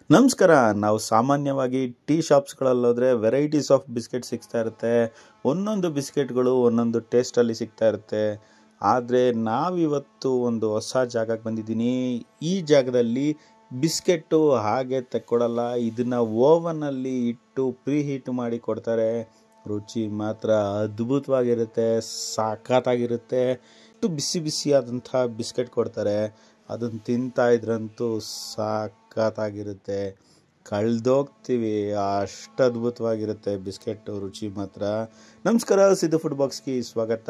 ನಮಸ್ಕಾರ. ನಾವು ಸಾಮಾನ್ಯವಾಗಿ ಟೀ ಶಾಪ್ಸ್ಗಳಲ್ಲೋದ್ರೆ ವೆರೈಟೀಸ್ ಆಫ್ ಬಿಸ್ಕೆಟ್ ಸಿಗ್ತಾ ಇರುತ್ತೆ. ಒಂದೊಂದು ಬಿಸ್ಕೆಟ್ಗಳು ಒಂದೊಂದು ಟೇಸ್ಟಲ್ಲಿ ಸಿಗ್ತಾ ಇರುತ್ತೆ. ಆದರೆ ನಾವಿವತ್ತು ಒಂದು ಹೊಸ ಜಾಗಕ್ಕೆ ಬಂದಿದ್ದೀನಿ. ಈ ಜಾಗದಲ್ಲಿ ಬಿಸ್ಕೆಟ್ಟು ಹಾಗೆ ತಕ್ಕೊಡಲ್ಲ, ಇದನ್ನು ಓವನಲ್ಲಿ ಇಟ್ಟು ಪ್ರೀ ಹೀಟ್ ಮಾಡಿ ಕೊಡ್ತಾರೆ. ರುಚಿ ಮಾತ್ರ ಅದ್ಭುತವಾಗಿರುತ್ತೆ, ಸಖತ್ತಾಗಿರುತ್ತೆ. ಇಷ್ಟು ಬಿಸಿ ಬಿಸಿಯಾದಂಥ ಬಿಸ್ಕೆಟ್ ಕೊಡ್ತಾರೆ, ಅದನ್ನು ತಿಂತಾ ಇದ್ರಂತೂ ಸಖತ್ತಾಗಿರುತ್ತೆ, ಕಳೆದೋಗ್ತೀವಿ, ಅಷ್ಟು ಅದ್ಭುತವಾಗಿರುತ್ತೆ ಬಿಸ್ಕೆಟ್ ರುಚಿ ಮಾತ್ರ. ನಮಸ್ಕಾರ, ಸಿದ್ದು ಫುಡ್ ಬಾಕ್ಸ್ಗೆ ಸ್ವಾಗತ.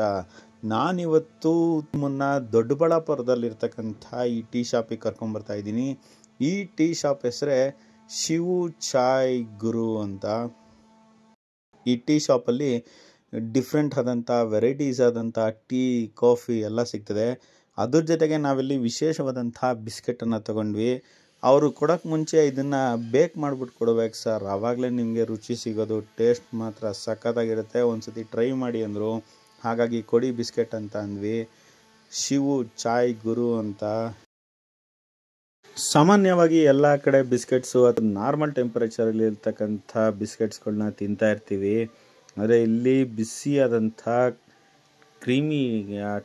ನಾನಿವತ್ತು ಮುನ್ನ ದೊಡ್ಡಬಳ್ಳಾಪುರದಲ್ಲಿರ್ತಕ್ಕಂಥ ಈ ಟೀ ಶಾಪಿಗೆ ಕರ್ಕೊಂಬರ್ತಾ ಇದ್ದೀನಿ. ಈ ಟೀ ಶಾಪ್ ಹೆಸರೇ ಶಿವು ಚಾಯ್ ಗುರು ಅಂತ. ಈ ಟೀ ಶಾಪಲ್ಲಿ ಡಿಫ್ರೆಂಟ್ ಆದಂಥ ವೆರೈಟೀಸ್ ಆದಂಥ ಟೀ, ಕಾಫಿ ಎಲ್ಲ ಸಿಗ್ತದೆ. ಅದ್ರ ಜೊತೆಗೆ ನಾವಿಲ್ಲಿ ವಿಶೇಷವಾದಂಥ ಬಿಸ್ಕೆಟನ್ನು ತೊಗೊಂಡ್ವಿ. ಅವರು ಕೊಡೋಕ್ಕೆ ಮುಂಚೆ ಇದನ್ನು ಬೇಕ್ ಮಾಡಿಬಿಟ್ಟು ಕೊಡ್ಬೇಕು ಸರ್, ಆವಾಗಲೇ ನಿಮಗೆ ರುಚಿ ಸಿಗೋದು. ಟೇಸ್ಟ್ ಮಾತ್ರ ಸಖತ್ತಾಗಿರುತ್ತೆ, ಒಂದು ಸತಿ ಟ್ರೈ ಮಾಡಿ ಅಂದರು. ಹಾಗಾಗಿ ಕೊಡಿ ಬಿಸ್ಕೆಟ್ ಅಂತ ಅಂದ್ವಿ. ಶಿವು ಚಾಯ್ ಗುರು ಅಂತ. ಸಾಮಾನ್ಯವಾಗಿ ಎಲ್ಲ ಕಡೆ ಬಿಸ್ಕೆಟ್ಸು ಅದು ನಾರ್ಮಲ್ ಟೆಂಪರೇಚರಲ್ಲಿ ಇರ್ತಕ್ಕಂಥ ಬಿಸ್ಕೆಟ್ಸ್ಗಳನ್ನ ತಿಂತಾ ಇರ್ತೀವಿ. ಆದರೆ ಇಲ್ಲಿ ಬಿಸಿಯಾದಂಥ ಕ್ರೀಮಿ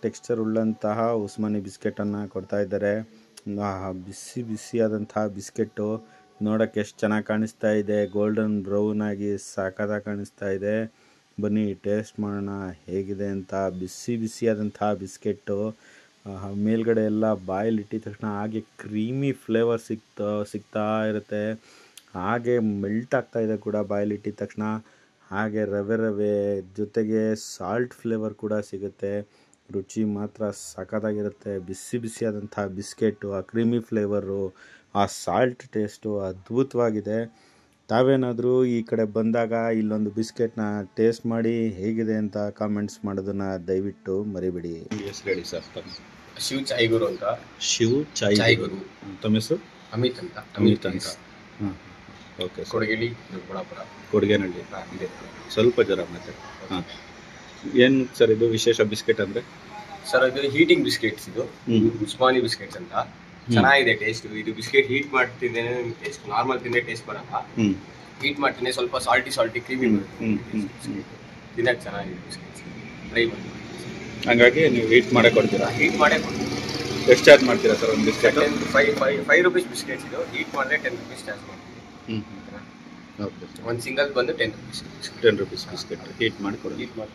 ಟೆಕ್ಸ್ಚರ್ ಉಳ್ಳಂತಹ ಉಸ್ಮಾನಿ ಬಿಸ್ಕೆಟನ್ನು ಕೊಡ್ತಾ ಇದ್ದಾರೆ. ಬಿಸಿ ಬಿಸಿಯಾದಂಥ ಬಿಸ್ಕೆಟ್ಟು ನೋಡೋಕ್ಕೆ ಎಷ್ಟು ಚೆನ್ನಾಗಿ ಕಾಣಿಸ್ತಾ ಇದೆ, ಗೋಲ್ಡನ್ ಬ್ರೌನ್ ಆಗಿ ಸಖತ್ತಾಗಿ ಕಾಣಿಸ್ತಾ ಇದೆ. ಬನ್ನಿ ಟೇಸ್ಟ್ ಮಾಡೋಣ ಹೇಗಿದೆ ಅಂತ. ಬಿಸಿ ಬಿಸಿಯಾದಂಥ ಬಿಸ್ಕೆಟ್ಟು ಮೇಲ್ಗಡೆ ಎಲ್ಲ ಬಾಯಲ್ಲಿ ಇಟ್ಟಿದ ತಕ್ಷಣ ಹಾಗೆ ಕ್ರೀಮಿ ಫ್ಲೇವರ್ ಸಿಗ್ತಾ ಇರುತ್ತೆ. ಹಾಗೆ ಮೆಲ್ಟ್ ಆಗ್ತಾ ಇದೆ ಕೂಡ ಬಾಯಲ್ಲಿ ಇಟ್ಟಿದ ತಕ್ಷಣ. ಹಾಗೆ ರವೆ ಜೊತೆಗೆ ಸಾಲ್ಟ್ ಫ್ಲೇವರ್ ಕೂಡ ಸಿಗುತ್ತೆ. ರುಚಿ ಮಾತ್ರ ಸಖತ್ತಾಗಿರುತ್ತೆ. ಬಿಸಿ ಬಿಸಿಯಾದಂಥ ಬಿಸ್ಕೆಟು, ಆ ಕ್ರೀಮಿ ಫ್ಲೇವರು, ಆ ಸಾಲ್ಟ್ ಟೇಸ್ಟು ಅದ್ಭುತವಾಗಿದೆ. ತಾವೇನಾದರೂ ಈ ಕಡೆ ಬಂದಾಗ ಇಲ್ಲೊಂದು ಬಿಸ್ಕೆಟ್ನ ಟೇಸ್ಟ್ ಮಾಡಿ ಹೇಗಿದೆ ಅಂತ ಕಾಮೆಂಟ್ಸ್ ಮಾಡೋದನ್ನು ದಯವಿಟ್ಟು ಮರಿಬೇಡಿ. ಹೆಸರು ಹೇಳಿ ಸರ್. ಶಿವ್ ಚಾಯ್ ಗುರು ಅಂತ. ಶಿವ್ ಚಾಯ್ ಗುರು. ತಮ್ಮ ಹೆಸರು? ಅಮಿತ್ ಅಂತ. ಹಾಂ, ಓಕೆ. ಕೊಡಗೇಳಿ, ದೊಡ್ಡಬಳ್ಳಾಪುರ. ಕೊಡಗೇನಹಳ್ಳಿ ಇದೆ. ಸ್ವಲ್ಪ ಜರ ಮತ್ತೆ. ಹಾಂ, ಏನು ಸರ್ ಇದು ವಿಶೇಷ ಬಿಸ್ಕೆಟ್ ಅಂದರೆ? ಸರ್ ಇದು ಹೀಟಿಂಗ್ ಬಿಸ್ಕೆಟ್ಸ್, ಇದು ಉಸ್ಮಾನಿ ಬಿಸ್ಕೆಟ್ಸ್ ಅಂತ. ಚೆನ್ನಾಗಿದೆ ಟೇಸ್ಟ್. ಇದು ಬಿಸ್ಕೆಟ್ ಹೀಟ್ ಮಾಡ್ತಿದ್ದೇ ಟೇಸ್ಟ್, ನಾರ್ಮಲ್ ತಿಂದರೆ ಟೇಸ್ಟ್ ಬರಲ್ಲ. ಹೀಟ್ ಮಾಡ್ತೀನಿ, ಸ್ವಲ್ಪ ಸಾಲ್ಟಿ ಕ್ರೀಮಿ ತಿನ್ನಕ್ಕೆ ಚೆನ್ನಾಗಿದೆ ಬಿಸ್ಕೆಟ್ಸ್. ಟ್ರೈ ಮಾಡಿ. ಹಂಗಾಗಿ ನೀವು ಹೀಟ್ ಮಾಡೇ ಕೊಡ್ತೀರಾ? ಹೀಟ್ ಮಾಡೇ ಕೊಡ್ತೀವಿ. ಎಷ್ಟು ಚಾರ್ಜ್ ಮಾಡ್ತೀರಾ ಸರ್ ಒಂದು ಬಿಸ್ಕೆಟ್? 5 rupees ಬಿಸ್ಕೆಟ್ಸ್ ಇದು. ಹೀಟ್ ಮಾಡಿದ್ರೆ 10 rupees ಚಾರ್ಜ್ ಮಾಡ್ತೀವಿ. ಓಕೆ. ಒಂದು ಸಿಂಗಲ್ ಬಂದು 10 rupees. 10 rupees ಬಿಸ್ಕೆಟ್ ಹೀಟ್ ಮಾಡಿ ಕೊಡಿ. ಹೀಟ್ ಮಾಡಿ